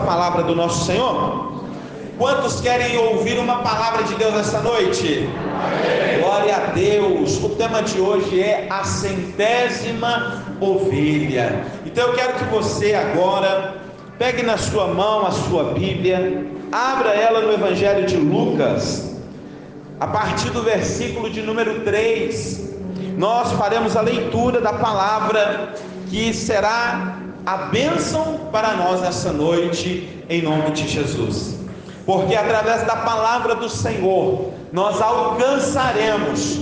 palavra do nosso Senhor? Quantos querem ouvir uma palavra de Deus esta noite? Amém. Glória a Deus. O tema de hoje é a 100ª ovelha. Então eu quero que você agora pegue na sua mão a sua Bíblia, abra ela no Evangelho de Lucas, a partir do versículo de número 3. Nós faremos a leitura da palavra que será a bênção para nós essa noite, em nome de Jesus. Porque através da palavra do Senhor nós alcançaremos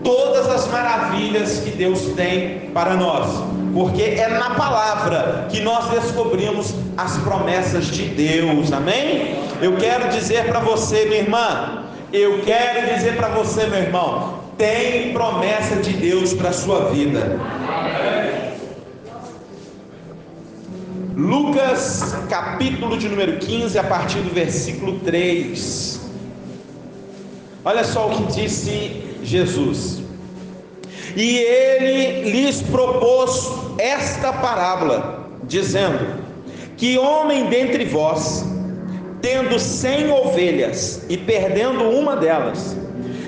todas as maravilhas que Deus tem para nós, porque é na palavra que nós descobrimos as promessas de Deus. Amém? Eu quero dizer para você, minha irmã, eu quero dizer para você, meu irmão, tem promessa de Deus para a sua vida. Lucas, capítulo de número 15, a partir do versículo 3. Olha só o que disse Jesus. E ele lhes propôs esta parábola, dizendo: que homem dentre vós, tendo 100 ovelhas e perdendo uma delas,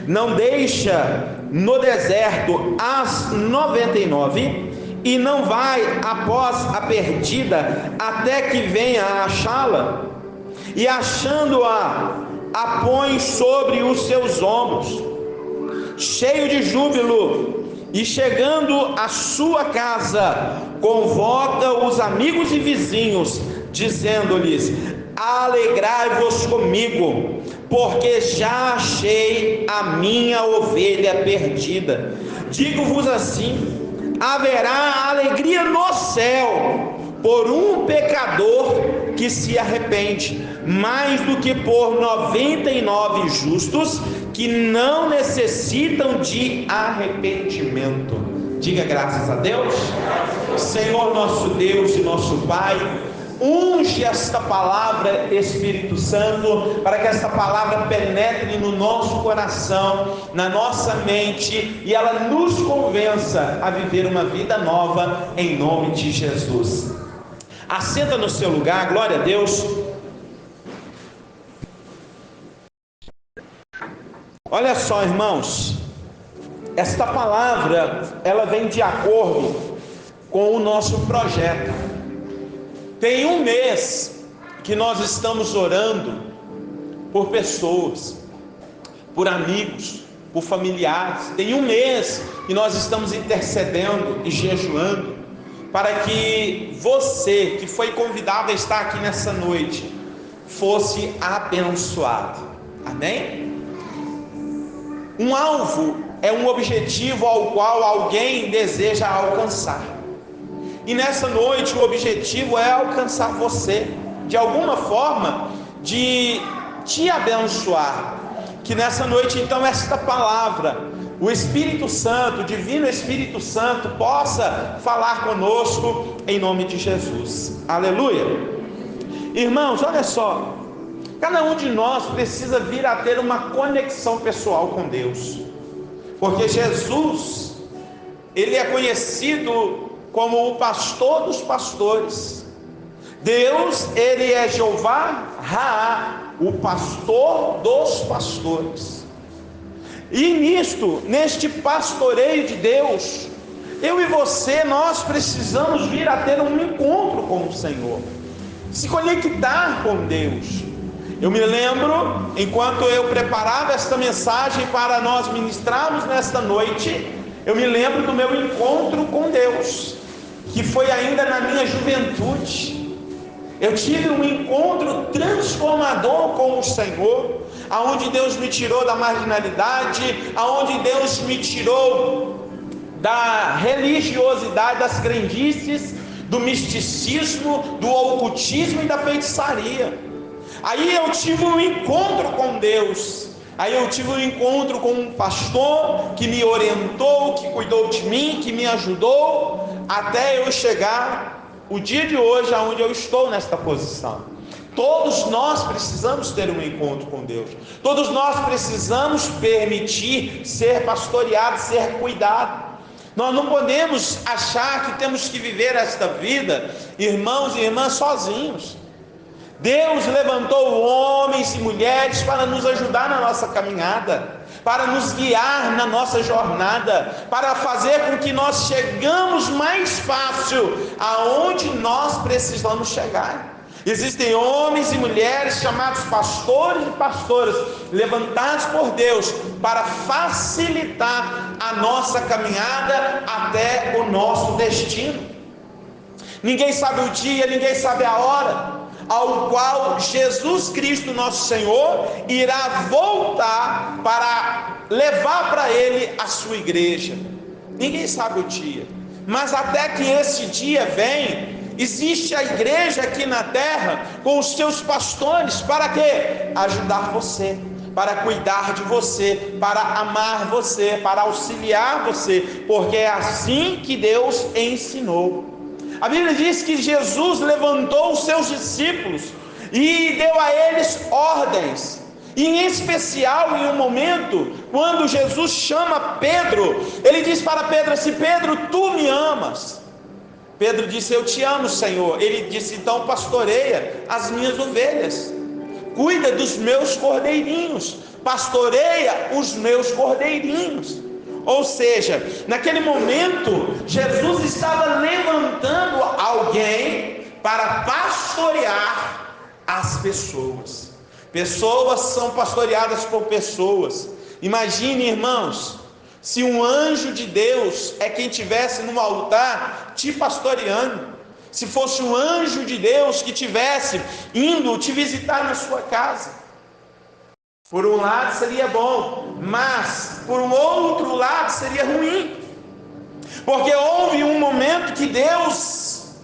não deixa no deserto as 99 e não vai após a perdida até que venha a achá-la, e achando-a, a põe sobre os seus ombros, cheio de júbilo, e chegando à sua casa, convoca os amigos e vizinhos, dizendo-lhes: alegrai-vos comigo, porque já achei a minha ovelha perdida. Digo-vos assim: haverá alegria no céu por um pecador que se arrepende, mais do que por 99 justos que não necessitam de arrependimento. Diga graças a Deus. Senhor nosso Deus e nosso Pai, unge esta palavra, Espírito Santo, para que esta palavra penetre no nosso coração, na nossa mente, e ela nos convença a viver uma vida nova, em nome de Jesus. Assenta no seu lugar, glória a Deus. Olha só, irmãos, esta palavra, ela vem de acordo com o nosso projeto. Tem um mês que nós estamos orando por pessoas, por amigos, por familiares. Tem um mês que nós estamos intercedendo e jejuando para que você que foi convidado a estar aqui nessa noite fosse abençoado. Amém? Um alvo é um objetivo ao qual alguém deseja alcançar. E nessa noite o objetivo é alcançar você, de alguma forma, de te abençoar. Que nessa noite então esta palavra, o Espírito Santo, o Divino Espírito Santo, possa falar conosco em nome de Jesus. Aleluia. Irmãos, olha só, cada um de nós precisa vir a ter uma conexão pessoal com Deus, porque Jesus, ele é conhecido como o pastor dos pastores. Deus, ele é Jeová Raá, o pastor dos pastores. E neste pastoreio de Deus, eu e você, nós precisamos vir a ter um encontro com o Senhor, se conectar com Deus. Eu me lembro, enquanto eu preparava esta mensagem para nós ministrarmos nesta noite, eu me lembro do meu encontro com Deus, que foi ainda na minha juventude. Eu tive um encontro transformador com o Senhor, aonde Deus me tirou da marginalidade, aonde Deus me tirou da religiosidade, das crendices, do misticismo, do ocultismo e da feitiçaria. Aí eu tive um encontro com Deus. Aí eu tive um encontro com um pastor que me orientou, que cuidou de mim, que me ajudou, até eu chegar o dia de hoje, aonde eu estou nesta posição. Todos nós precisamos ter um encontro com Deus. Todos nós precisamos permitir ser pastoreado, ser cuidado. Nós não podemos achar que temos que viver esta vida, irmãos e irmãs, sozinhos. Deus levantou homens e mulheres para nos ajudar na nossa caminhada, para nos guiar na nossa jornada, para fazer com que nós chegamos mais fácil aonde nós precisamos chegar. Existem homens e mulheres chamados pastores e pastoras, levantados por Deus para facilitar a nossa caminhada até o nosso destino. Ninguém sabe o dia, ninguém sabe a hora ao qual Jesus Cristo, nosso Senhor, irá voltar para levar para Ele a sua igreja. Ninguém sabe o dia, mas até que esse dia venha, existe a igreja aqui na terra com os seus pastores. Para quê? Ajudar você, para cuidar de você, para amar você, para auxiliar você, porque é assim que Deus ensinou. A Bíblia diz que Jesus levantou os seus discípulos e deu a eles ordens, e em especial em um momento, quando Jesus chama Pedro, ele diz para Pedro assim: Pedro, tu me amas? Pedro disse: eu te amo, Senhor. Ele disse: então pastoreia as minhas ovelhas, cuida dos meus cordeirinhos, pastoreia os meus cordeirinhos. Ou seja, naquele momento, Jesus estava levantando alguém para pastorear as pessoas. Pessoas são pastoreadas por pessoas. Imagine, irmãos, se um anjo de Deus é quem estivesse no altar te pastoreando, se fosse um anjo de Deus que estivesse indo te visitar na sua casa. Por um lado seria bom, mas por um outro lado seria ruim, porque houve um momento que Deus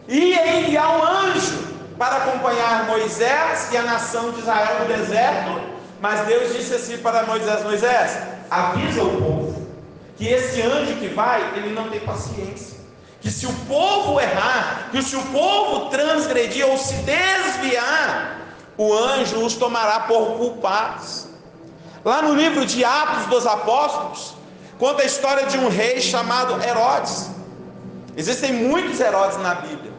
ia enviar um anjo para acompanhar Moisés e a nação de Israel no deserto, mas Deus disse assim para Moisés: Moisés, avisa o povo que esse anjo que vai, ele não tem paciência, que se o povo errar, que se o povo transgredir ou se desviar, o anjo os tomará por culpados. Lá no livro de Atos dos Apóstolos, conta a história de um rei chamado Herodes. Existem muitos Herodes na Bíblia,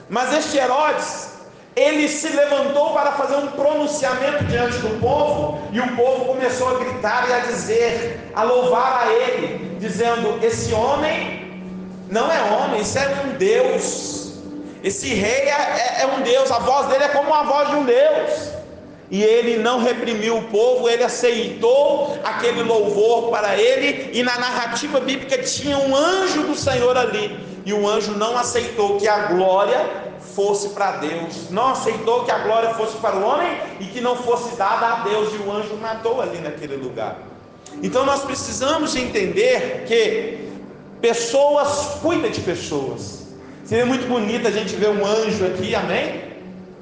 mas este Herodes, ele se levantou para fazer um pronunciamento diante do povo, e o povo começou a gritar e a dizer, a louvar a ele, dizendo: esse homem não é homem, isso é um Deus. Esse rei é um Deus, a voz dele é como a voz de um Deus. E ele não reprimiu o povo, ele aceitou aquele louvor para ele. E na narrativa bíblica tinha um anjo do Senhor ali, e o anjo não aceitou que a glória fosse para Deus, não aceitou que a glória fosse para o homem e que não fosse dada a Deus, e o anjo matou ali naquele lugar. Então nós precisamos entender que pessoas cuidam de pessoas. Seria muito bonito a gente ver um anjo aqui, amém?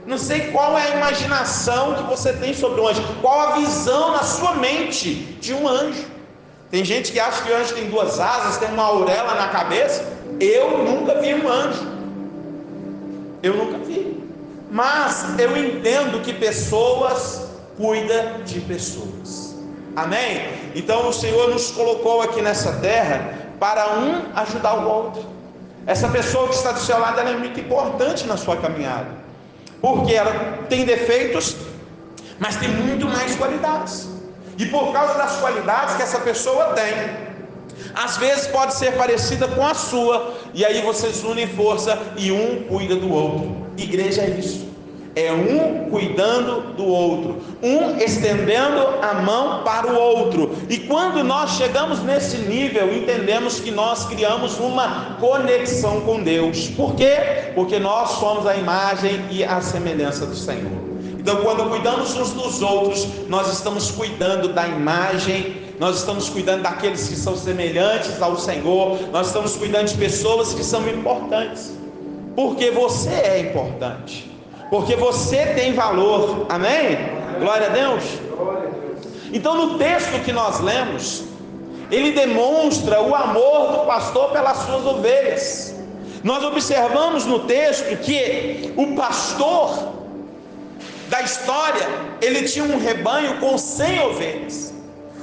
Não sei qual é a imaginação que você tem sobre um anjo, qual a visão na sua mente de um anjo. Tem gente que acha que o anjo tem duas asas, tem uma auréola na cabeça. Eu nunca vi um anjo, eu nunca vi, mas eu entendo que pessoas cuidam de pessoas, amém? Então o Senhor nos colocou aqui nessa terra para um ajudar o outro. Essa pessoa que está do seu lado, ela é muito importante na sua caminhada, porque ela tem defeitos, mas tem muito mais qualidades, e por causa das qualidades que essa pessoa tem, às vezes pode ser parecida com a sua, e aí vocês unem força e um cuida do outro. Igreja é isso, é um cuidando do outro, um estendendo a mão para o outro. E quando nós chegamos nesse nível, entendemos que nós criamos uma conexão com Deus. Por quê? Porque nós somos a imagem e a semelhança do Senhor. Então, quando cuidamos uns dos outros, nós estamos cuidando da imagem, nós estamos cuidando daqueles que são semelhantes ao Senhor, nós estamos cuidando de pessoas que são importantes, porque você é importante, porque você tem valor, amém? Glória a Deus. Então, no texto que nós lemos, ele demonstra o amor do pastor pelas suas ovelhas. Nós observamos no texto que o pastor da história, ele tinha um rebanho com 100 ovelhas.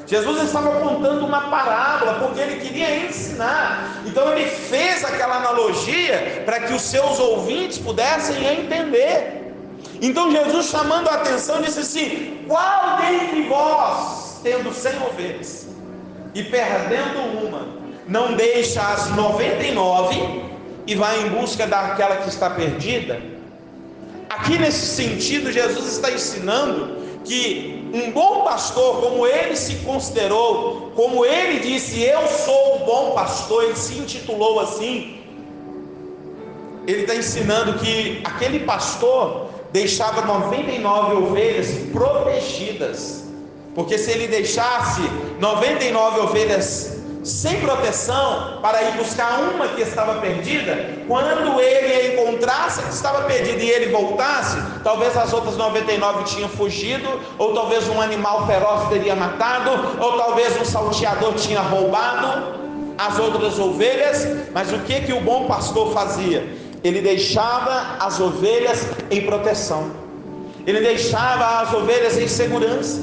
Jesus estava contando uma parábola, porque ele queria ensinar. Então ele fez aquela analogia para que os seus ouvintes pudessem entender. Então Jesus, chamando a atenção, disse assim: qual dentre vós, tendo 100 ovelhas e perdendo uma, não deixa as 99 e vai em busca daquela que está perdida? Aqui nesse sentido, Jesus está ensinando que um bom pastor, como ele se considerou, como ele disse, eu sou o bom pastor, ele se intitulou assim. Ele está ensinando que aquele pastor deixava 99 ovelhas protegidas, porque se ele deixasse 99 ovelhas sem proteção para ir buscar uma que estava perdida, quando ele encontrasse a que estava perdida e ele voltasse, talvez as outras 99 tinham fugido, ou talvez um animal feroz teria matado, ou talvez um salteador tinha roubado as outras ovelhas. Mas o que o bom pastor fazia? Ele deixava as ovelhas em proteção, ele deixava as ovelhas em segurança,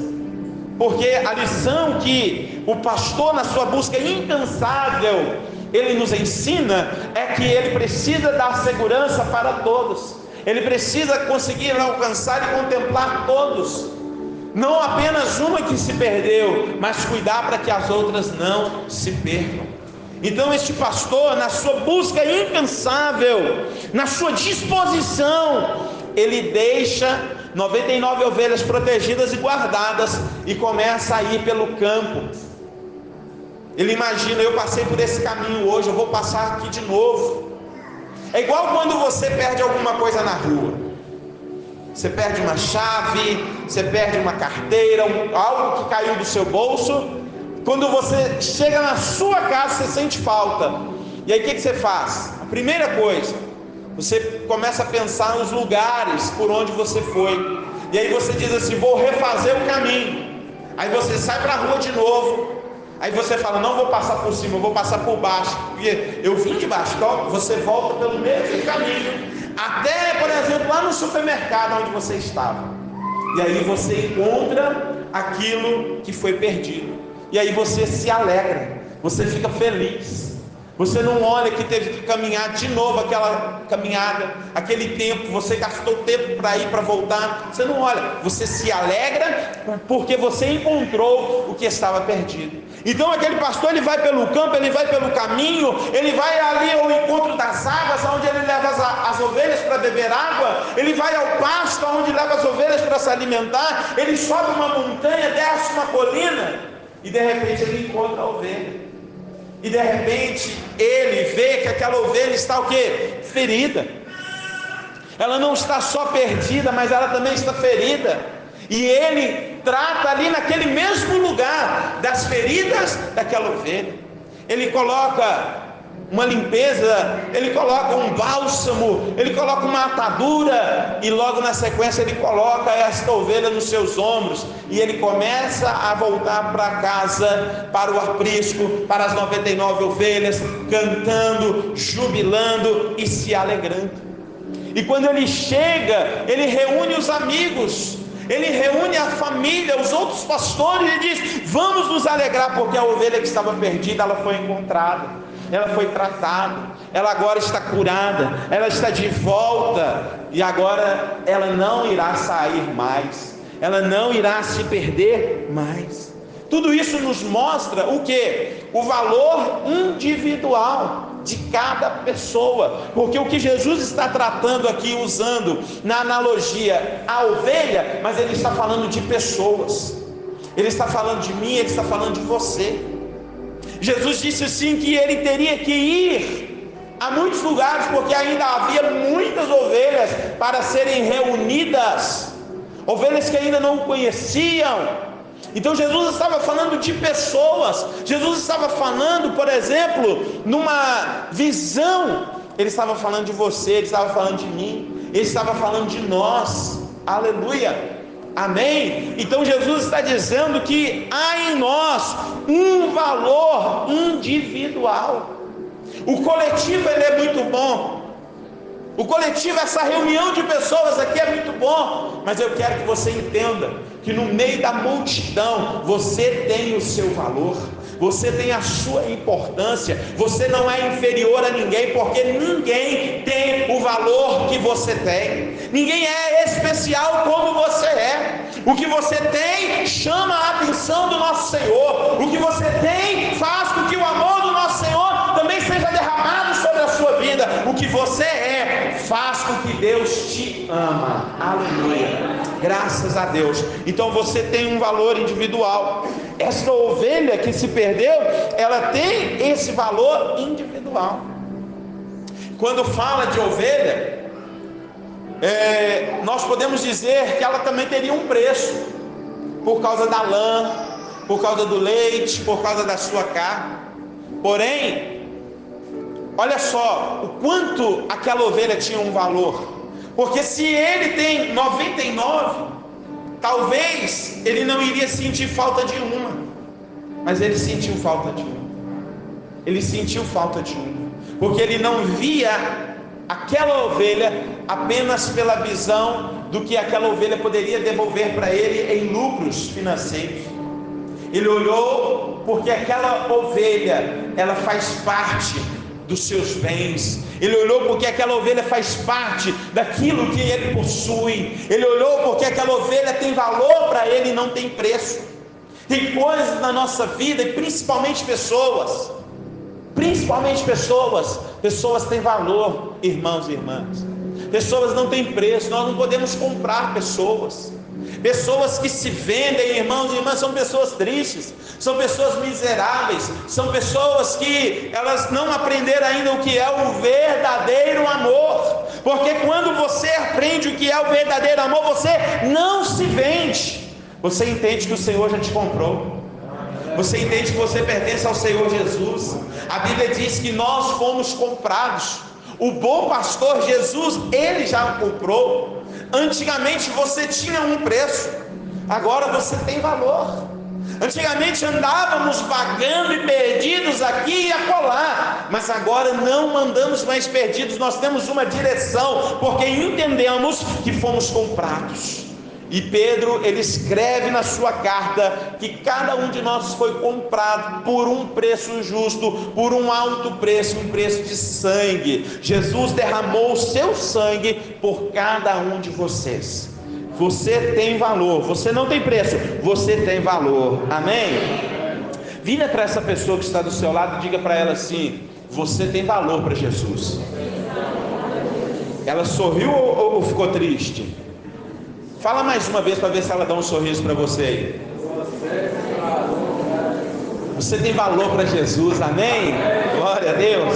porque a lição que o pastor, na sua busca incansável, ele nos ensina, é que ele precisa dar segurança para todos, ele precisa conseguir alcançar e contemplar todos, não apenas uma que se perdeu, mas cuidar para que as outras não se percam. Então este pastor, na sua busca incansável, na sua disposição, ele deixa 99 ovelhas protegidas e guardadas e começa a ir pelo campo. Ele imagina: eu passei por esse caminho hoje, eu vou passar aqui de novo. É igual quando você perde alguma coisa na rua. Você perde uma chave, você perde uma carteira, algo que caiu do seu bolso. Quando você chega na sua casa, você sente falta. E aí o que você faz? A primeira coisa, você começa a pensar nos lugares por onde você foi. E aí você diz assim: vou refazer o caminho. Aí você sai para a rua de novo. Aí você fala: não vou passar por cima, eu vou passar por baixo, porque eu vim de baixo. Então você volta pelo mesmo caminho, até, por exemplo, lá no supermercado onde você estava. E aí você encontra aquilo que foi perdido. E aí você se alegra, você fica feliz. Você não olha que teve que caminhar de novo aquela caminhada, aquele tempo, você gastou tempo para ir, para voltar. Você não olha, você se alegra porque você encontrou o que estava perdido. Então aquele pastor, ele vai pelo campo, ele vai pelo caminho, ele vai ali ao encontro das águas, onde ele leva as ovelhas para beber água, ele vai ao pasto, onde leva as ovelhas para se alimentar, ele sobe uma montanha, desce uma colina, e de repente ele encontra a ovelha. E de repente ele vê que aquela ovelha está o quê? Ferida. Ela não está só perdida, mas ela também está ferida. E ele trata ali naquele mesmo lugar das feridas daquela ovelha. Ele coloca uma limpeza, ele coloca um bálsamo, ele coloca uma atadura, e logo na sequência ele coloca esta ovelha nos seus ombros, e ele começa a voltar para casa, para o aprisco, para as 99 ovelhas, cantando, jubilando e se alegrando. E quando ele chega, ele reúne os amigos, ele reúne a família, os outros pastores, e diz: vamos nos alegrar, porque a ovelha que estava perdida, ela foi encontrada, ela foi tratada, ela agora está curada, ela está de volta, e agora ela não irá sair mais, ela não irá se perder mais. Tudo isso nos mostra o que? O valor individual de cada pessoa, porque o que Jesus está tratando aqui, usando na analogia a ovelha, mas ele está falando de pessoas, ele está falando de mim, ele está falando de você. Jesus disse assim que ele teria que ir a muitos lugares, porque ainda havia muitas ovelhas para serem reunidas, ovelhas que ainda não o conheciam. Então Jesus estava falando de pessoas, Jesus estava falando, por exemplo, numa visão, ele estava falando de você, ele estava falando de mim, ele estava falando de nós, aleluia. Amém? Então Jesus está dizendo que há em nós um valor individual. O coletivo, ele é muito bom. O coletivo, essa reunião de pessoas aqui é muito bom. Mas eu quero que você entenda que no meio da multidão você tem o seu valor. Você tem a sua importância. Você não é inferior a ninguém, porque ninguém tem o valor que você tem. Ninguém é especial como você é. O que você tem chama a atenção do nosso Senhor. O que você tem faz com que o amor do nosso Senhor também seja derramado sobre a sua vida. O que você é faz com que Deus te ama. Aleluia. Graças a Deus. Então você tem um valor individual. Essa ovelha que se perdeu, ela tem esse valor individual. Quando fala de ovelha, nós podemos dizer que ela também teria um preço, por causa da lã, por causa do leite, por causa da sua carne. Porém, olha só o quanto aquela ovelha tinha um valor, porque se ele tem 99, talvez ele não iria sentir falta de uma, mas ele sentiu falta de uma. Ele sentiu falta de uma, porque ele não via aquela ovelha apenas pela visão do que aquela ovelha poderia devolver para ele em lucros financeiros. Ele olhou porque aquela ovelha, ela faz parte dos seus bens. Ele olhou porque aquela ovelha faz parte daquilo que ele possui. Ele olhou porque aquela ovelha tem valor para ele e não tem preço. Tem coisas na nossa vida, e principalmente pessoas têm valor, irmãos e irmãs. Pessoas não têm preço. Nós não podemos comprar pessoas. Pessoas que se vendem, irmãos e irmãs, são pessoas tristes, são pessoas miseráveis, são pessoas que elas não aprenderam ainda o que é o verdadeiro amor. Porque quando você aprende o que é o verdadeiro amor, você não se vende. Você entende que o Senhor já te comprou. Você entende que você pertence ao Senhor Jesus. A Bíblia diz que nós fomos comprados. O bom pastor Jesus, ele já comprou. Antigamente você tinha um preço, agora você tem valor. Antigamente andávamos vagando e perdidos aqui e acolá, mas agora não andamos mais perdidos. Nós temos uma direção, porque entendemos que fomos comprados. E Pedro, ele escreve na sua carta que cada um de nós foi comprado por um preço justo, por um alto preço, um preço de sangue. Jesus derramou o seu sangue por cada um de vocês. Você tem valor. Você não tem preço, você tem valor. Amém? Vira para essa pessoa que está do seu lado e diga para ela assim: você tem valor para Jesus. Ela sorriu ou ficou triste? Fala mais uma vez para ver se ela dá um sorriso para você aí. Você tem valor para Jesus, amém? Glória a Deus.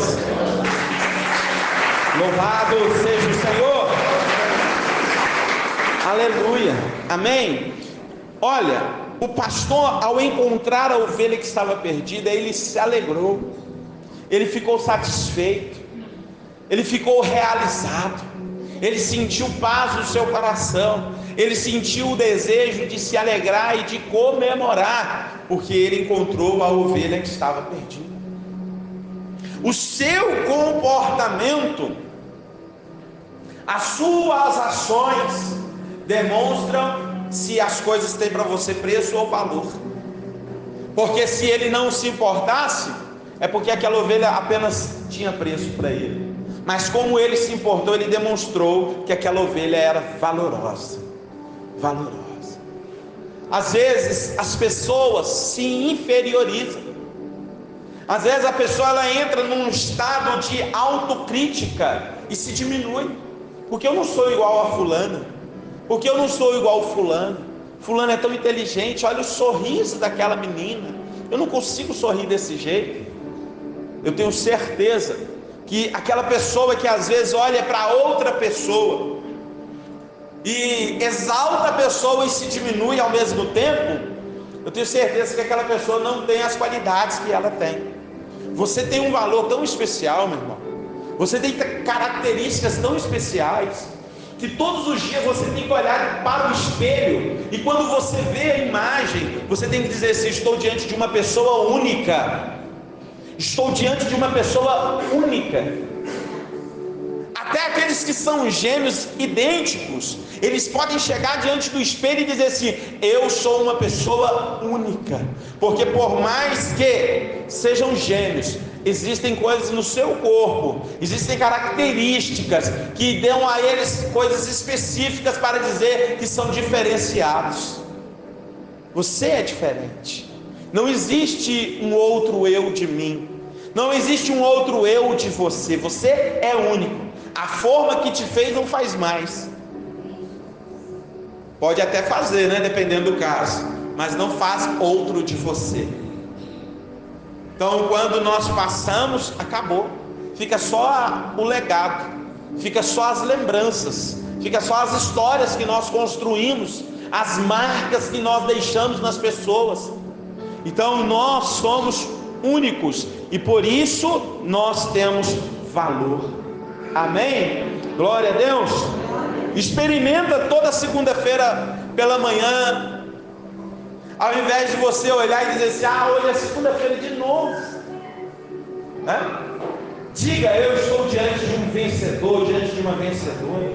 Louvado seja o Senhor. Aleluia, amém. Olha, o pastor, ao encontrar a ovelha que estava perdida, ele se alegrou, ele ficou satisfeito, ele ficou realizado, ele sentiu paz no seu coração, ele sentiu o desejo de se alegrar e de comemorar, porque ele encontrou a ovelha que estava perdida. O seu comportamento, as suas ações demonstram se as coisas têm para você preço ou valor. Porque se ele não se importasse, é porque aquela ovelha apenas tinha preço para ele. Mas como ele se importou, ele demonstrou que aquela ovelha era valorosa. Às vezes as pessoas se inferiorizam. Às vezes a pessoa ela entra num estado de autocrítica e se diminui. Porque eu não sou igual a fulano, porque eu não sou igual ao fulano. Fulano é tão inteligente, olha o sorriso daquela menina, eu não consigo sorrir desse jeito. Eu tenho certeza que aquela pessoa que às vezes olha para outra pessoa e exalta a pessoa e se diminui ao mesmo tempo, eu tenho certeza que aquela pessoa não tem as qualidades que ela tem. Você tem um valor tão especial, meu irmão. Você tem características tão especiais, que todos os dias você tem que olhar para o espelho, e quando você vê a imagem, você tem que dizer assim: estou diante de uma pessoa única. Estou diante de uma pessoa única. A Até aqueles que são gêmeos idênticos, eles podem chegar diante do espelho e dizer assim: eu sou uma pessoa única. Porque por mais que sejam gêmeos, existem coisas no seu corpo, existem características que dão a eles coisas específicas para dizer que são diferenciados. Você é diferente. Não existe um outro eu de mim, não existe um outro eu de você. Você é único. A forma que te fez não faz mais. Pode até fazer, né? Dependendo do caso, mas não faz outro de você. Então, quando nós passamos, acabou. Fica só o legado, fica só as lembranças, fica só as histórias que nós construímos, as marcas que nós deixamos nas pessoas. Então, nós somos únicos e por isso nós temos valor. Amém? Glória a Deus. Experimenta toda segunda-feira pela manhã, ao invés de você olhar e dizer assim: hoje é segunda-feira de novo, diga: eu estou diante de um vencedor, diante de uma vencedora.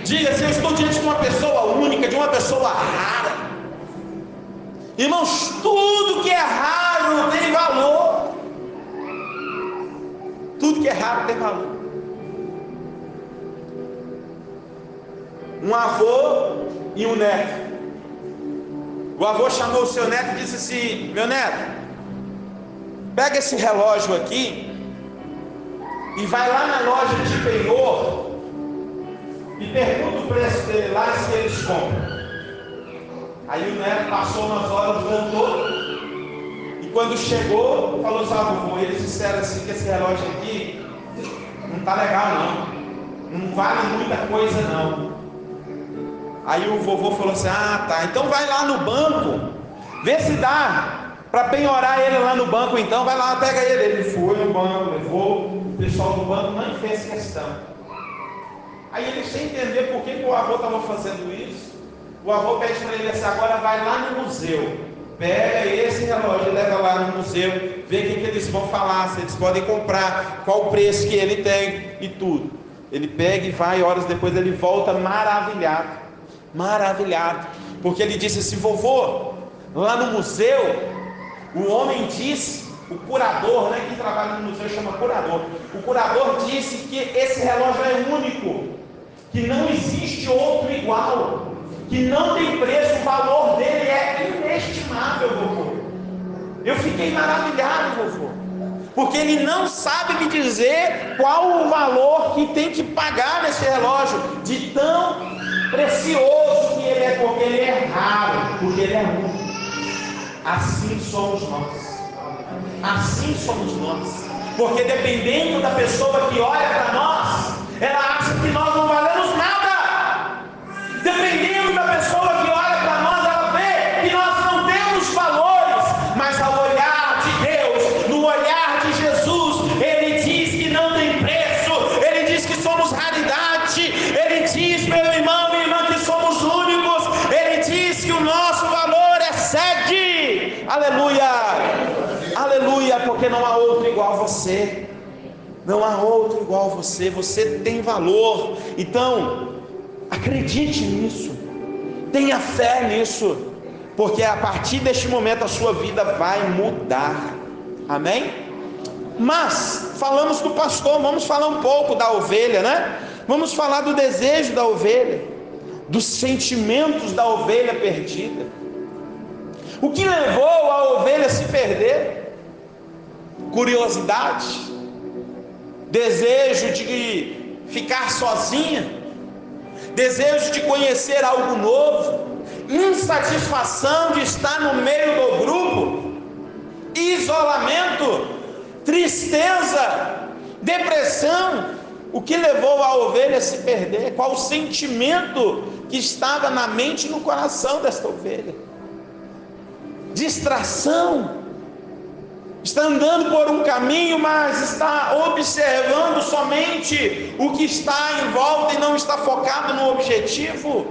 Diga assim: eu estou diante de uma pessoa única, de uma pessoa rara. Irmãos, tudo que é raro tem valor. Tudo que é raro tem valor. Um avô e um neto. O avô chamou o seu neto e disse assim: meu neto, pega esse relógio aqui e vai lá na loja de penhor e pergunta o preço dele lá, se eles compram. Aí o neto passou umas horas, voltou, e quando chegou, falou assim: avô, eles disseram assim que esse relógio aqui não tá legal não vale muita coisa não. Aí o vovô falou assim: tá, então vai lá no banco, vê se dá para penhorar ele lá no banco. Então vai lá, pega ele. Ele foi no banco, levou, o pessoal do banco não fez questão. Aí ele, sem entender por que o avô estava fazendo isso, o avô pede para ele assim: agora vai lá no museu, pega esse relógio, leva lá no museu, vê o que eles vão falar, se eles podem comprar, qual o preço que ele tem e tudo. Ele pega e vai, horas depois ele volta maravilhado, porque ele disse assim: vovô, lá no museu, o homem disse, o curador, né, que trabalha no museu chama curador, o curador disse que esse relógio é único, que não existe outro igual, que não tem preço, o valor dele é inestimável, vovô. Eu fiquei maravilhado, vovô, porque ele não sabe me dizer qual o valor que tem que pagar nesse relógio, de tão precioso que ele é, porque ele é raro, porque ele é único. Assim somos nós, porque dependendo da pessoa que olha para nós, ela acha que nós não valemos nada. Dependendo da pessoa que olha para nós, ela vê que nós não temos valores, mas ao olhar de Deus, no olhar de Jesus, ele diz que não tem preço, ele diz que somos raridade, ele diz, meu irmão, minha irmã, que somos únicos, ele diz que o nosso valor excede, aleluia, aleluia, porque não há outro igual a você, não há outro igual a você, você tem valor. Então, acredite nisso, tenha fé nisso, porque a partir deste momento a sua vida vai mudar, amém? Mas, falamos do pastor, vamos falar um pouco da ovelha, né? Vamos falar do desejo da ovelha, dos sentimentos da ovelha perdida. O que levou a ovelha a se perder? Curiosidade, desejo de ficar sozinha, desejo de conhecer algo novo, insatisfação de estar no meio do grupo, isolamento, tristeza, depressão. O que levou a ovelha a se perder? Qual o sentimento que estava na mente e no coração desta ovelha? Distração. Está andando por um caminho, mas está observando somente o que está em volta e não está focado no objetivo.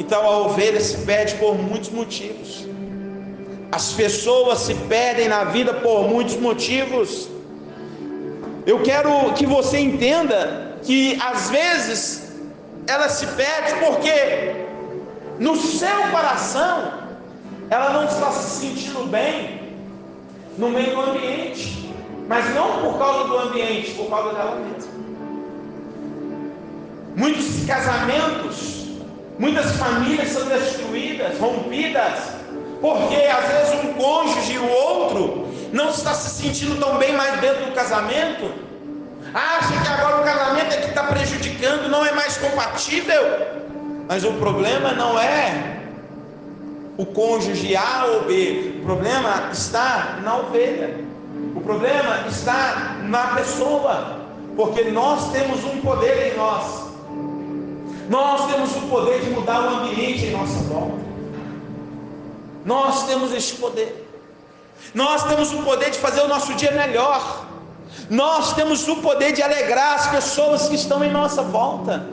Então a ovelha se perde por muitos motivos. As pessoas se perdem na vida por muitos motivos. eu quero que você entenda que às vezes ela se perde porque no seu coração ela não está se sentindo bem no meio do ambiente, mas não por causa do ambiente, por causa dela mesma. Muitos casamentos, muitas famílias são destruídas, rompidas, porque às vezes um cônjuge e o outro não está se sentindo tão bem mais dentro do casamento, acha que agora o casamento é que está prejudicando, não é mais compatível. Mas o problema não é o cônjuge A ou B, o problema está na ovelha, o problema está na pessoa, porque nós temos um poder em nós. Nós temos o poder de mudar o ambiente em nossa volta. Nós temos este poder. Nós temos o poder de fazer o nosso dia melhor. Nós temos o poder de alegrar as pessoas que estão em nossa volta.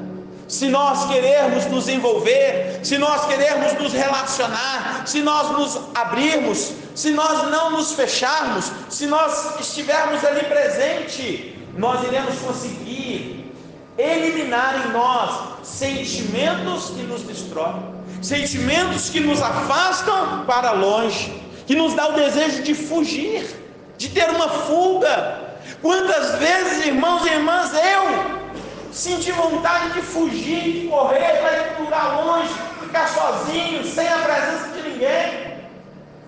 Se nós querermos nos envolver, se nós querermos nos relacionar, se nós nos abrirmos, se nós não nos fecharmos, se nós estivermos ali presente, nós iremos conseguir eliminar em nós sentimentos que nos destroem, sentimentos que nos afastam para longe, que nos dá o desejo de fugir, de ter uma fuga. Quantas vezes, irmãos e irmãs, eu senti vontade de fugir, de correr para ir para um lugar longe, ficar sozinho, sem a presença de ninguém,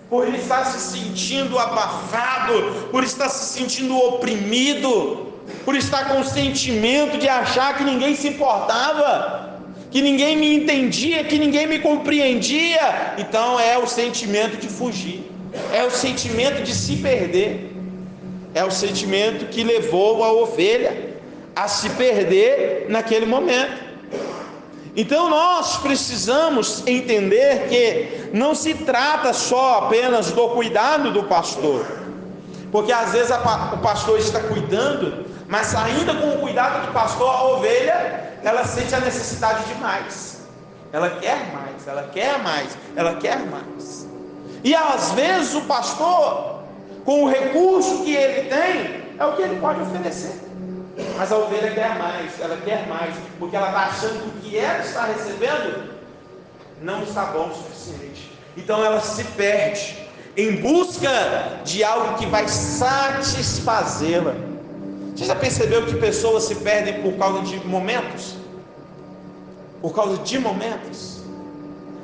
por estar se sentindo abafado, por estar se sentindo oprimido, por estar com o sentimento de achar que ninguém se importava, que ninguém me entendia, que ninguém me compreendia. Então é o sentimento de fugir, é o sentimento de se perder, é o sentimento que levou a ovelha a se perder naquele momento. Então nós precisamos entender que não se trata só apenas do cuidado do pastor, porque às vezes o pastor está cuidando, mas ainda com o cuidado do pastor, a ovelha, ela sente a necessidade de mais, ela quer mais, ela quer mais, ela quer mais. E às vezes o pastor, com o recurso que ele tem, é o que ele pode oferecer, mas a ovelha quer mais, porque ela está achando que o que ela está recebendo não está bom o suficiente. Então ela se perde em busca de algo que vai satisfazê-la. Você já percebeu que pessoas se perdem por causa de momentos? Por causa de momentos.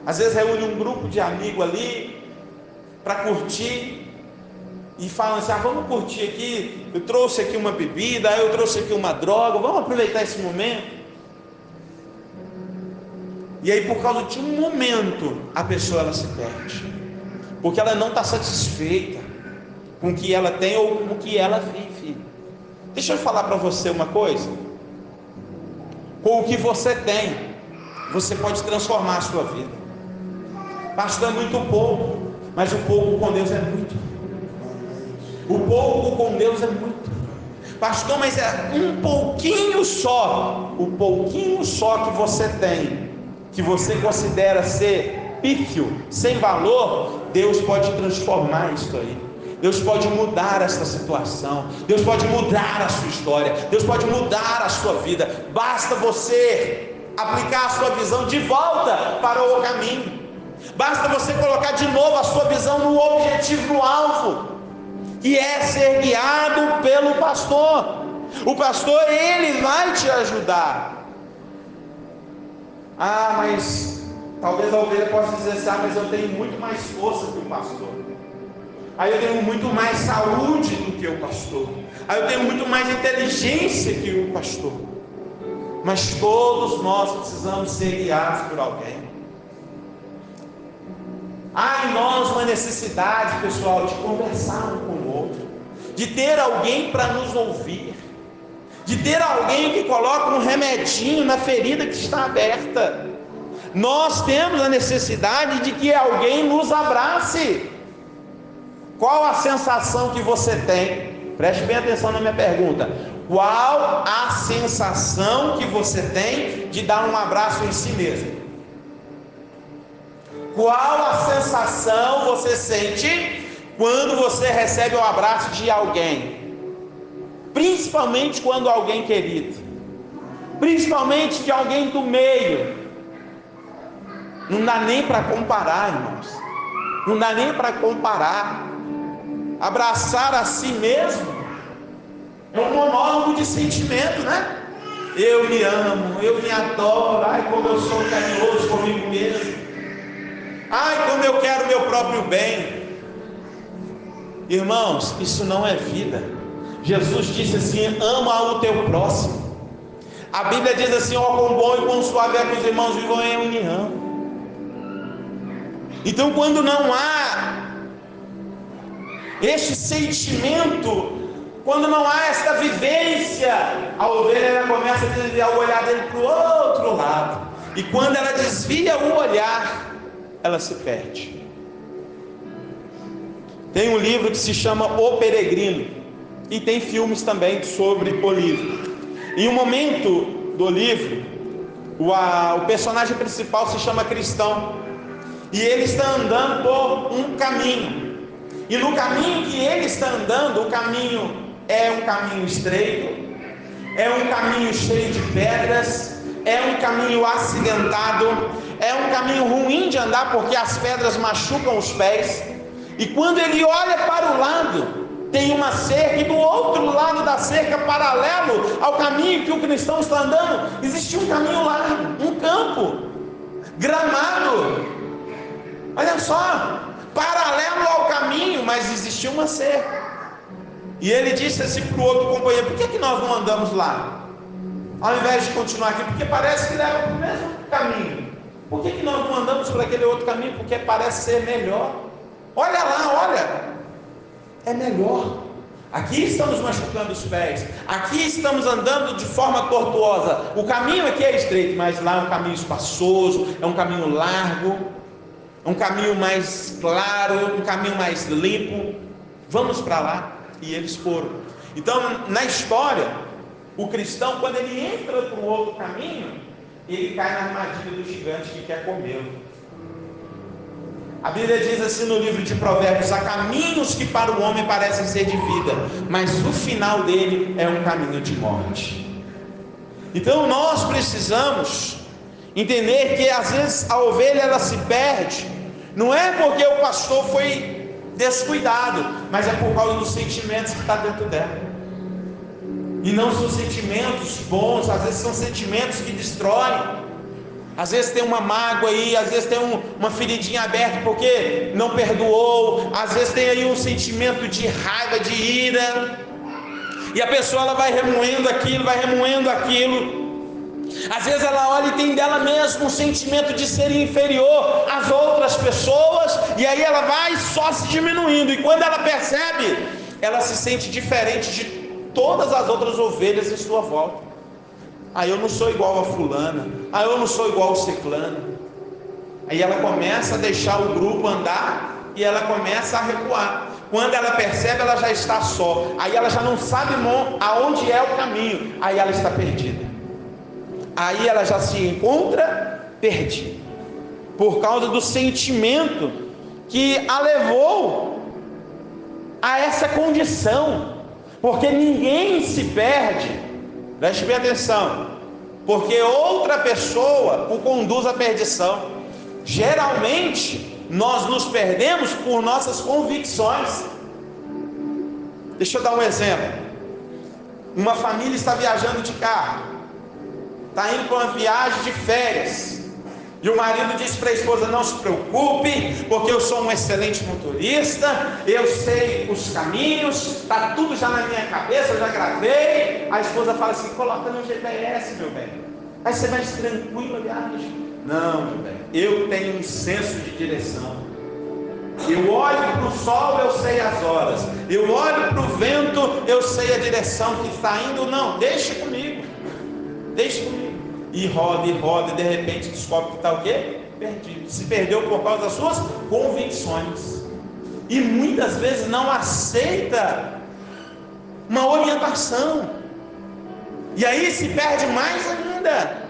Às vezes reúne um grupo de amigos ali para curtir e falam assim: vamos curtir aqui, eu trouxe aqui uma bebida, eu trouxe aqui uma droga, vamos aproveitar esse momento. E aí, por causa de um momento, a pessoa ela se perde, porque ela não está satisfeita com o que ela tem ou com o que ela vive. Deixa eu falar para você uma coisa: com o que você tem, você pode transformar a sua vida. Pastor, é muito pouco, mas o pouco com Deus é muito. O pouco com Deus é muito. Pastor, mas é um pouquinho só. O pouquinho só que você tem, que você considera ser pífio, sem valor, Deus pode transformar isso aí. Deus pode mudar essa situação. Deus pode mudar a sua história. Deus pode mudar a sua vida. Basta você aplicar a sua visão de volta para o caminho. Basta você colocar de novo a sua visão no objetivo, no alvo, que é ser guiado pelo pastor. O pastor, ele vai te ajudar. Mas talvez a ovelha possa dizer assim: mas eu tenho muito mais força que o pastor, eu tenho muito mais saúde do que o pastor, eu tenho muito mais inteligência que o pastor. Mas todos nós precisamos ser guiados por alguém. Há em nós uma necessidade, pessoal, de conversar um com o outro, de ter alguém para nos ouvir, de ter alguém que coloca um remedinho na ferida que está aberta. Nós temos a necessidade de que alguém nos abrace. Qual a sensação que você tem? Preste bem atenção na minha pergunta. Qual a sensação que você tem de dar um abraço em si mesmo? Qual a sensação você sente quando você recebe o abraço de alguém? principalmente quando alguém querido, principalmente de alguém do meio. Não dá nem para comparar, irmãos, não dá nem para comparar. Abraçar a si mesmo é um monólogo de sentimento, né? Eu me amo, eu me adoro, ai como eu sou carinhoso comigo mesmo, ai como eu quero meu próprio bem. Irmãos, isso não é vida. Jesus disse assim: ama o teu próximo. A Bíblia diz assim: ó, quão bom e quão suave é que os irmãos vivam em união. Então, quando não há este sentimento, quando não há esta vivência, a ovelha ela começa a desviar o olhar dele para o outro lado, e quando ela desvia o olhar, ela se perde. Tem um livro que se chama O Peregrino, e tem filmes também sobre o livro. Em um momento do livro, o personagem principal se chama Cristão, e ele está andando por um caminho, e no caminho que ele está andando, o caminho é um caminho estreito, é um caminho cheio de pedras, é um caminho acidentado, é um caminho ruim de andar porque as pedras machucam os pés. E quando ele olha para o lado, tem uma cerca, e do outro lado da cerca, paralelo ao caminho que o cristão está andando, existe um caminho largo, um campo, gramado. Olha só, paralelo ao caminho, mas existia uma cerca. E ele disse assim para o outro companheiro: por que nós não andamos lá, ao invés de continuar aqui? Porque parece que leva para o mesmo caminho. Por que nós não andamos por aquele outro caminho? Porque parece ser melhor. Olha lá, olha, é melhor. Aqui estamos machucando os pés, aqui estamos andando de forma tortuosa. O caminho aqui é estreito, mas lá é um caminho espaçoso, é um caminho largo, é um caminho mais claro, um caminho mais limpo. Vamos para lá. E eles foram. Então, na história, o cristão, quando ele entra para um outro caminho, ele cai na armadilha do gigante que quer comê-lo. A Bíblia diz assim no livro de Provérbios: há caminhos que para o homem parecem ser de vida, mas o final dele é um caminho de morte. Então nós precisamos entender que às vezes a ovelha ela se perde, não é porque o pastor foi descuidado, mas é por causa dos sentimentos que está dentro dela. E não são sentimentos bons, às vezes são sentimentos que destroem. Às vezes tem uma mágoa aí, às vezes tem uma feridinha aberta porque não perdoou, às vezes tem aí um sentimento de raiva, de ira, e a pessoa ela vai remoendo aquilo, vai remoendo aquilo. Às vezes ela olha e tem dela mesma um sentimento de ser inferior às outras pessoas, e aí ela vai só se diminuindo, e quando ela percebe, ela se sente diferente de todas as outras ovelhas em sua volta. Aí eu não sou igual a fulana, aí eu não sou igual ao ciclano. Aí ela começa a deixar o grupo andar, e ela começa a recuar. Quando ela percebe, ela já está só, aí ela já não sabe aonde é o caminho, aí ela está perdida. Aí ela já se encontra perdida, por causa do sentimento que a levou a essa condição. Porque ninguém se perde, preste bem atenção, porque outra pessoa o conduz à perdição. Geralmente nós nos perdemos por nossas convicções. Deixa eu dar um exemplo. Uma família está viajando de carro, está indo para uma viagem de férias, e o marido diz para a esposa: não se preocupe, porque eu sou um excelente motorista, eu sei os caminhos, está tudo já na minha cabeça, eu já gravei. A esposa fala assim: coloca no GPS, meu bem, aí você vai tranquilo a viagem. Não, meu bem, eu tenho um senso de direção. Eu olho para o sol, eu sei as horas, eu olho para o vento, eu sei a direção que está indo. Não, deixa comigo, deixa comigo. E roda, e de repente descobre que está o quê? Perdido. Se perdeu por causa das suas convicções, e muitas vezes não aceita uma orientação, e aí se perde mais ainda.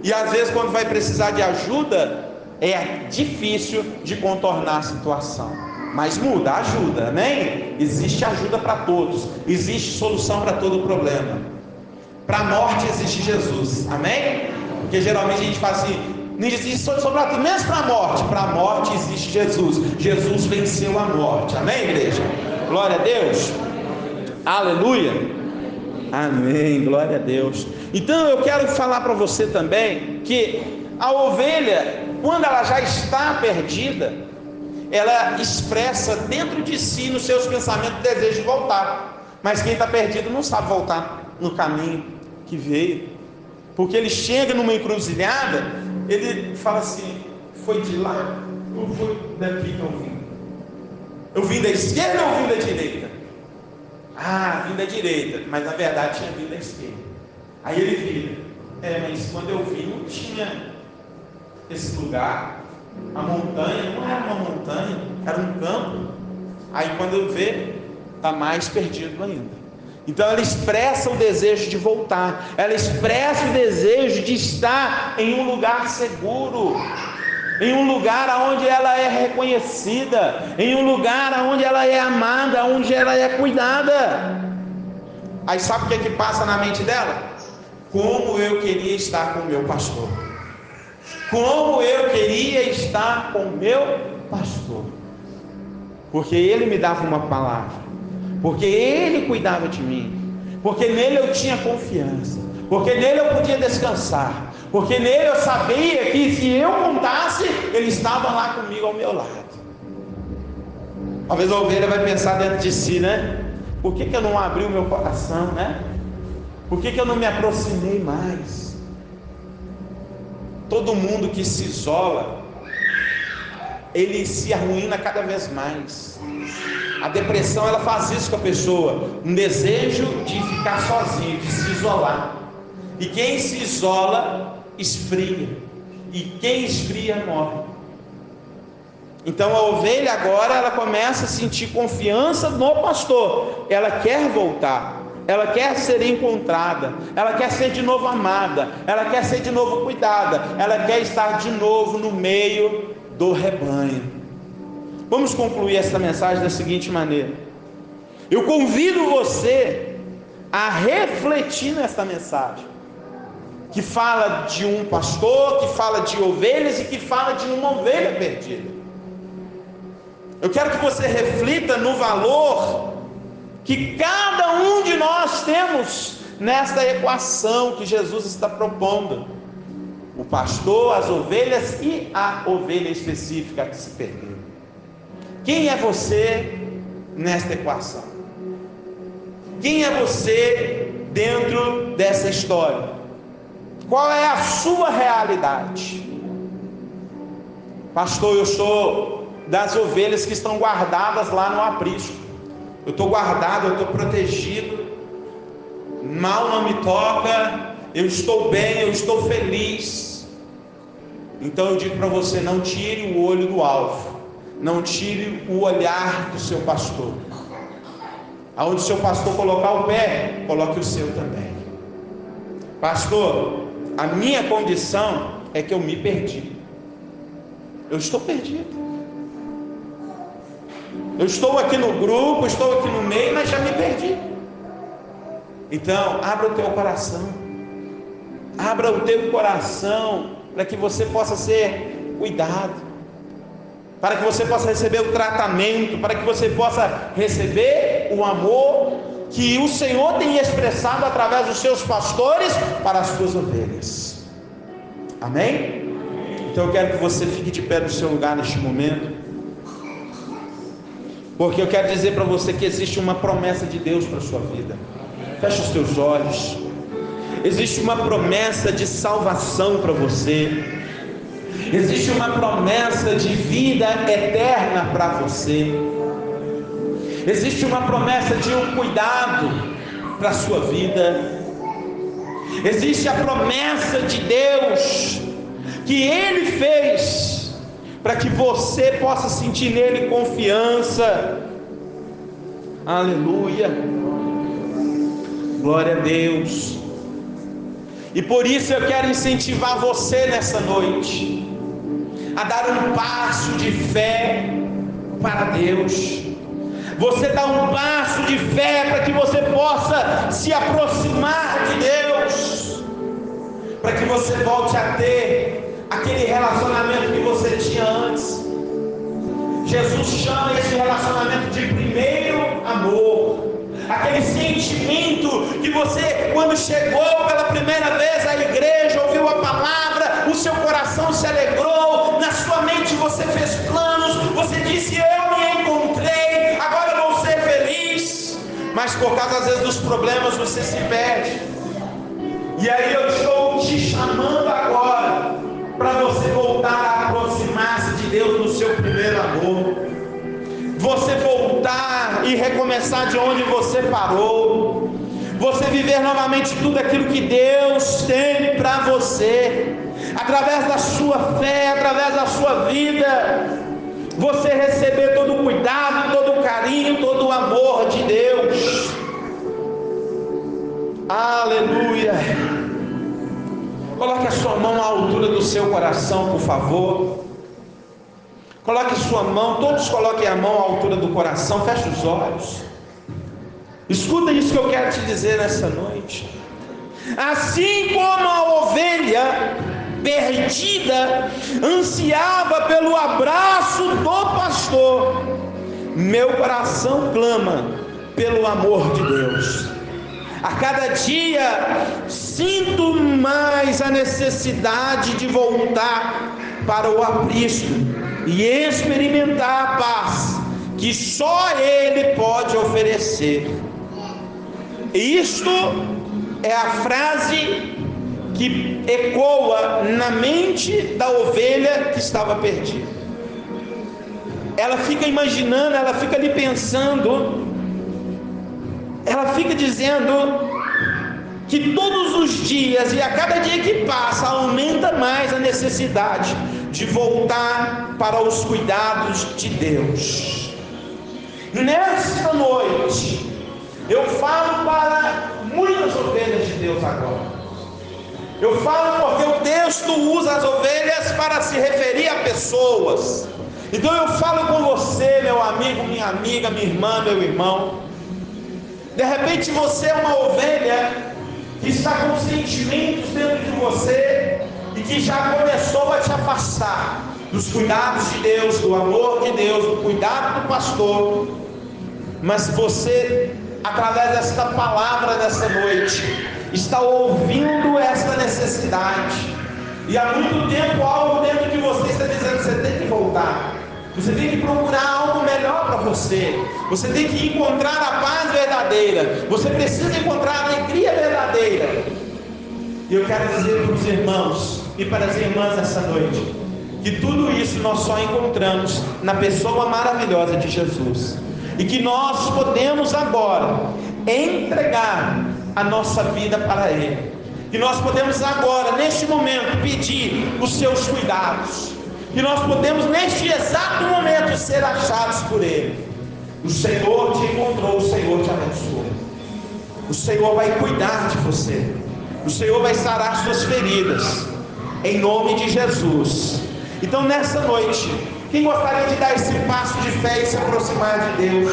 E às vezes quando vai precisar de ajuda, é difícil de contornar a situação. mas muda, ajuda, amém? Existe ajuda para todos, existe solução para todo problema. Para a morte existe Jesus, amém? Porque geralmente a gente fala assim, não existe solução para tudo, menos para a morte existe Jesus. Jesus venceu a morte, amém, igreja? Glória a Deus, aleluia, amém, glória a Deus. Então eu quero falar para você também, que a ovelha, quando ela já está perdida, ela expressa dentro de si, nos seus pensamentos, o desejo de voltar. Mas quem está perdido não sabe voltar no caminho que veio, porque ele chega numa encruzilhada, ele fala assim, foi de lá ou foi daqui que eu vim? Eu vim da esquerda ou vim da direita? Ah, vim da direita, mas na verdade tinha vindo da esquerda. Aí ele vira, mas quando eu vim não tinha esse lugar, a montanha não era uma montanha, era um campo. Aí quando eu ver, está mais perdido ainda. Então ela expressa o desejo de voltar, ela expressa o desejo de estar em um lugar seguro, em um lugar onde ela é reconhecida, em um lugar onde ela é amada, onde ela é cuidada. Aí sabe o que é que passa na mente dela? Como eu queria estar com o meu pastor, como eu queria estar com o meu pastor, porque ele me dava uma palavra, porque ele cuidava de mim, porque nele eu tinha confiança, porque nele eu podia descansar, porque nele eu sabia que se eu contasse, ele estava lá comigo ao meu lado. Talvez a ovelha vai pensar dentro de si, né? Por que eu não abri o meu coração, né? Por que eu não me aproximei mais? Todo mundo que se isola, ele se arruína cada vez mais. A depressão, ela faz isso com a pessoa, um desejo de ficar sozinho, de se isolar. E quem se isola, esfria, e quem esfria, morre. Então a ovelha agora, ela começa a sentir confiança no pastor, ela quer voltar, ela quer ser encontrada, ela quer ser de novo amada, ela quer ser de novo cuidada, ela quer estar de novo no meio do rebanho. Vamos concluir essa mensagem da seguinte maneira: eu convido você a refletir nesta mensagem, que fala de um pastor, que fala de ovelhas e que fala de uma ovelha perdida. Eu quero que você reflita no valor que cada um de nós temos nesta equação que Jesus está propondo: o pastor, as ovelhas e a ovelha específica que se perdeu. Quem é você nesta equação? Quem é você dentro dessa história? Qual é a sua realidade? Pastor, eu sou das ovelhas que estão guardadas lá no aprisco. Eu estou guardado, eu estou protegido, mal não me toca, eu estou bem, eu estou feliz. Então eu digo para você: não tire o olho do alvo, não tire o olhar do seu pastor. Aonde o seu pastor colocar o pé, coloque o seu também. Pastor, a minha condição é que eu me perdi. Eu estou perdido. Eu estou aqui no grupo, estou aqui no meio, mas já me perdi. Então, abra o teu coração. Abra o teu coração para que você possa ser cuidado, para que você possa receber o tratamento, para que você possa receber o amor que o Senhor tem expressado através dos seus pastores para as suas ovelhas. Amém? Então eu quero que você fique de pé no seu lugar neste momento, porque eu quero dizer para você que existe uma promessa de Deus para a sua vida. Feche os teus olhos. Existe uma promessa de salvação para você. Existe uma promessa de vida eterna para você. Existe uma promessa de um cuidado para a sua vida. Existe a promessa de Deus que Ele fez para que você possa sentir nele confiança. Aleluia, glória a Deus. E por isso eu quero incentivar você nessa noite a dar um passo de fé para Deus. Você dá um passo de fé para que você possa se aproximar de Deus, para que você volte a ter aquele relacionamento que você tinha antes. Jesus chama esse relacionamento de primeiro amor. Aquele sentimento que você, quando chegou pela primeira vez à igreja, ouviu a palavra, o seu coração se alegrou, na sua mente você fez planos, você disse: eu me encontrei, agora eu vou ser feliz. Mas por causa às vezes dos problemas você se perde. E aí eu estou te chamando agora para você voltar a aproximar-se de Deus no seu primeiro amor. Você voltar e recomeçar de onde você parou. Você viver novamente tudo aquilo que Deus tem para você. Através da sua fé, através da sua vida. Você receber todo o cuidado, todo o carinho, todo o amor de Deus. Aleluia. Coloque a sua mão à altura do seu coração, por favor. Coloque sua mão, todos coloquem a mão à altura do coração, feche os olhos. Escuta isso que eu quero te dizer nessa noite. Assim como a ovelha perdida ansiava pelo abraço do pastor, meu coração clama pelo amor de Deus. A cada dia sinto mais a necessidade de voltar para o aprisco e experimentar a paz que só Ele pode oferecer. Isto é a frase que ecoa na mente da ovelha que estava perdida. Ela fica imaginando, ela fica ali pensando, ela fica dizendo que todos os dias e a cada dia que passa aumenta mais a necessidade de voltar para os cuidados de Deus. Nesta noite eu falo para muitas ovelhas de Deus agora. Eu falo porque o texto usa as ovelhas para se referir a pessoas. Então eu falo com você, meu amigo, minha amiga, minha irmã, meu irmão. De repente você é uma ovelha que está com sentimentos dentro de você e que já começou a te afastar dos cuidados de Deus, do amor de Deus, do cuidado do pastor. Mas você, através desta palavra dessa noite, está ouvindo esta necessidade, e há muito tempo algo dentro de você está dizendo: você tem que voltar, você tem que procurar algo melhor para você, você tem que encontrar a paz verdadeira, você precisa encontrar a alegria verdadeira. E eu quero dizer para os irmãos e para as irmãs essa noite, que tudo isso nós só encontramos na pessoa maravilhosa de Jesus, e que nós podemos agora entregar a nossa vida para Ele, que nós podemos agora, neste momento, pedir os seus cuidados, que nós podemos neste exato momento ser achados por Ele. O Senhor te encontrou, o Senhor te abençoou, o Senhor vai cuidar de você, o Senhor vai sarar suas feridas, em nome de Jesus. Então nessa noite, quem gostaria de dar esse passo de fé e se aproximar de Deus,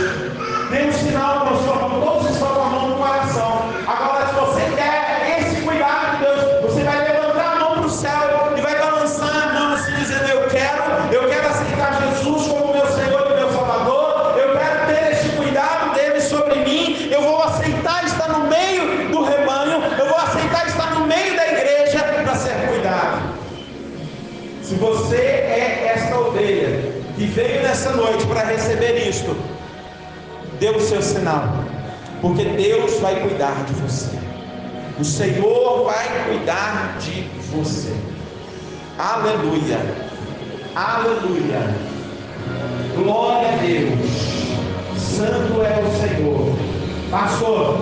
dê um sinal com a sua mão, todos estão com a mão no coração. Agora, se você quer esse cuidado de Deus, você vai levantar a mão para o céu e vai balançar a mão assim, dizendo: eu quero aceitar Jesus como meu Senhor e meu Salvador, eu quero ter esse cuidado dele sobre mim, eu vou aceitar estar no meio do rebanho, eu vou aceitar estar no meio da igreja para ser cuidado. Se você é esta ovelha que veio nessa noite para receber isto, dê o seu sinal, porque Deus vai cuidar de você, o Senhor vai cuidar de você. Aleluia, aleluia, glória a Deus, santo é o Senhor. Pastor,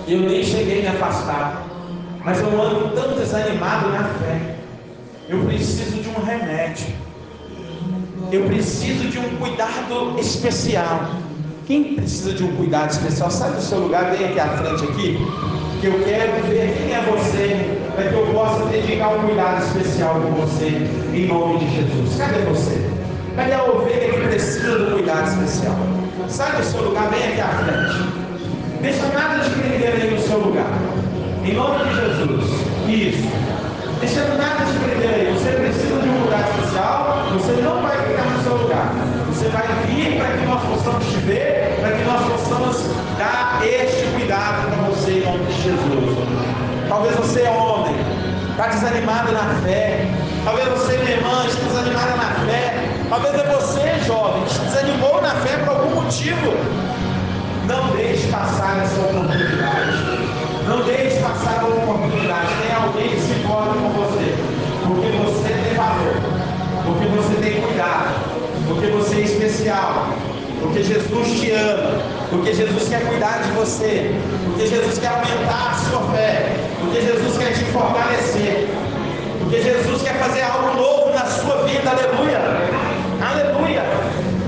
eu nem cheguei a me afastar, mas eu ando tão desanimado na fé, eu preciso de um remédio, eu preciso de um cuidado especial. Quem precisa de um cuidado especial, sai do seu lugar, vem aqui à frente aqui, que eu quero ver quem é você, para que eu possa dedicar um cuidado especial com você, em nome de Jesus. Cadê você? Cadê a ovelha? ovelha que precisa do cuidado especial. Sai do seu lugar, vem aqui à frente. Deixa nada de prender aí no seu lugar. Em nome de Jesus. Isso. Deixa nada de prender aí. Você precisa de um cuidado especial. Você não vai ficar no seu lugar. Você vai vir para que nós possamos te ver, para que nós possamos dar este cuidado para você em nome de Jesus. Talvez você é homem, está desanimado na fé. Talvez você, minha irmã, está desanimada na fé. Talvez é você, jovem, que desanimou na fé por algum motivo. Não deixe passar essa oportunidade. Não deixe passar a oportunidade. Tem alguém que se importa com você, porque você tem valor, porque você tem cuidado, porque você é especial, porque Jesus te ama, porque Jesus quer cuidar de você, porque Jesus quer aumentar a sua fé, porque Jesus quer te fortalecer, porque Jesus quer fazer algo novo na sua vida. Aleluia, aleluia.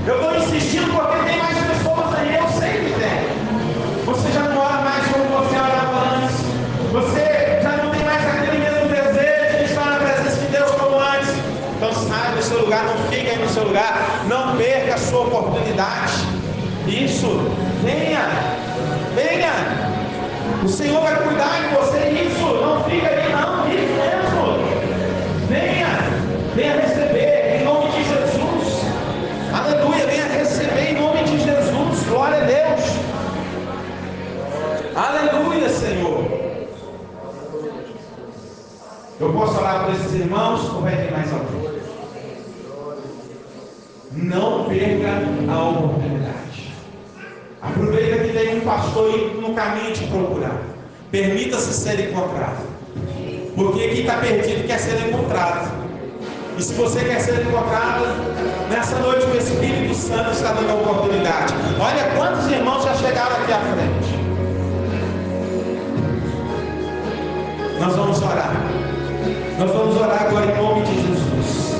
Eu estou insistindo porque tem mais pessoas aí, eu sei que tem. Você já não ora mais como você orava antes, você já não tem mais aquele mesmo desejo de estar na presença de Deus como antes. Então sai do seu lugar, não fique aí no seu lugar, não perca a sua oportunidade. Isso, venha, venha. O Senhor vai cuidar de você. Isso, não fica aí não, isso mesmo. Venha, venha receber em nome de Jesus. Aleluia, venha receber em nome de Jesus. Glória a Deus. Aleluia, Senhor. Eu posso orar por esses irmãos ou vai ter mais alguém? Não perca a oportunidade. Aproveita que tem um pastor indo no caminho te procurar. Permita-se ser encontrado. Porque quem está perdido quer ser encontrado. E se você quer ser encontrado, nessa noite o Espírito Santo está dando a oportunidade. Olha quantos irmãos já chegaram aqui à frente. Nós vamos orar. Nós vamos orar agora em nome de Jesus.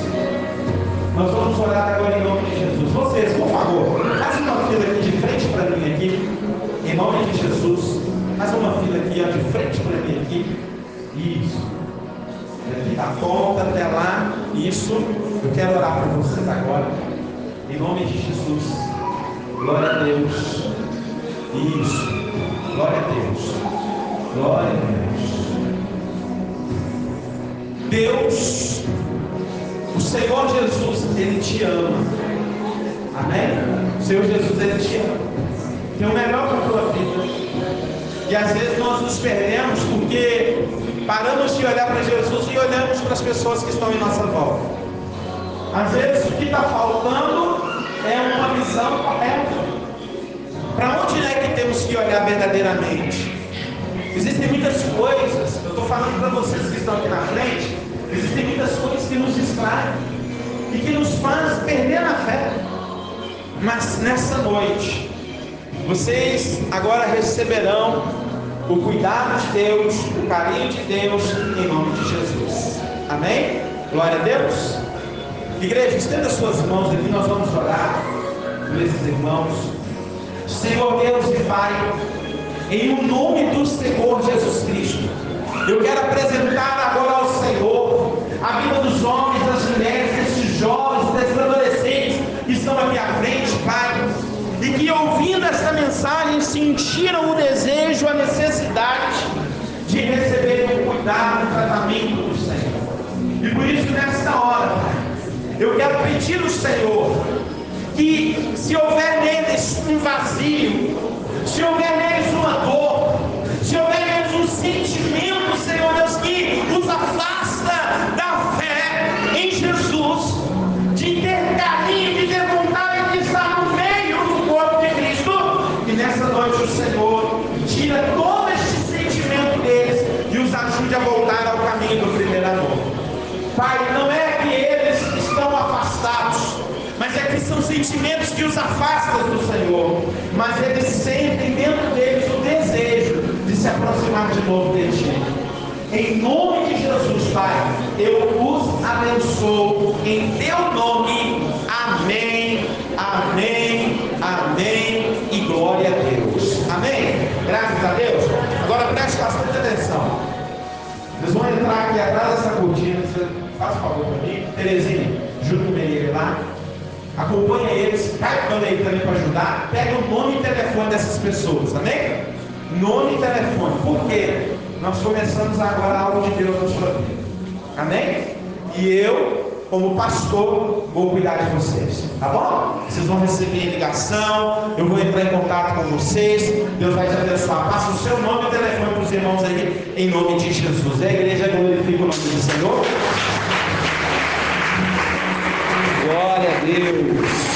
Nós vamos orar agora em nome de Jesus. Vocês, por favor, faz uma fila aqui de frente para mim aqui. Em nome de Jesus. Faz uma fila aqui, ó, de frente para mim aqui. Isso. Aqui da ponta até lá. Isso. Eu quero orar por vocês agora. Em nome de Jesus. Glória a Deus. Isso. Glória a Deus. Glória a Deus. Deus, o Senhor Jesus, Ele te ama. Amém? O Senhor Jesus, Ele te ama. Tem o melhor para a tua vida. E às vezes nós nos perdemos porque paramos de olhar para Jesus e olhamos para as pessoas que estão em nossa volta. Às vezes o que está faltando é uma visão correta. Para onde é que temos que olhar verdadeiramente? Existem muitas coisas, eu estou falando para vocês que estão aqui na frente, existem muitas coisas que nos distraem e que nos fazem perder a fé. Mas nessa noite, vocês agora receberão o cuidado de Deus, o carinho de Deus, em nome de Jesus. Amém? Glória a Deus. Igreja, estenda suas mãos aqui, nós vamos orar por esses irmãos. Senhor Deus e Pai, em o nome do Senhor Jesus Cristo, eu quero apresentar agora ao Senhor a vida dos homens, das mulheres, desses jovens, desses adolescentes que estão aqui à frente, Pai, e que ouvindo esta mensagem sentiram o desejo, a necessidade de receber o cuidado, o tratamento do Senhor. E por isso nesta hora, Pai, eu quero pedir ao Senhor que se houver neles um vazio, se houver neles uma dor, se houver neles um sentimento, Senhor Deus, que os afasta da fé em Jesus, de ter carinho, de ter vontade de estar no meio do corpo de Cristo, e nessa noite o Senhor tira todo este sentimento deles e os ajude a voltar ao caminho do primeiro amor. Pai, não é que eles estão afastados, mas é que são sentimentos que os afastam do Senhor, mas eles sentem dentro deles o desejo de se aproximar de novo de Ti. Em nome de Jesus, Pai, eu os abençoo em Teu nome. Amém, amém, amém e glória a Deus. Amém? Graças a Deus. Agora preste bastante atenção. Eles vão entrar aqui atrás dessa cortina. Faz um favor para mim, Terezinha, junto comigo lá. acompanha eles, vai ficando aí também para ajudar, pega o nome e telefone dessas pessoas, amém? Nome e telefone, por quê? Nós começamos agora algo de Deus na sua vida, amém? E eu, como pastor, vou cuidar de vocês, tá bom? Vocês vão receber ligação, eu vou entrar em contato com vocês, Deus vai te abençoar. Passa o seu nome e telefone para os irmãos aí, em nome de Jesus. A igreja glorifica o nome do Senhor. Glória a Deus.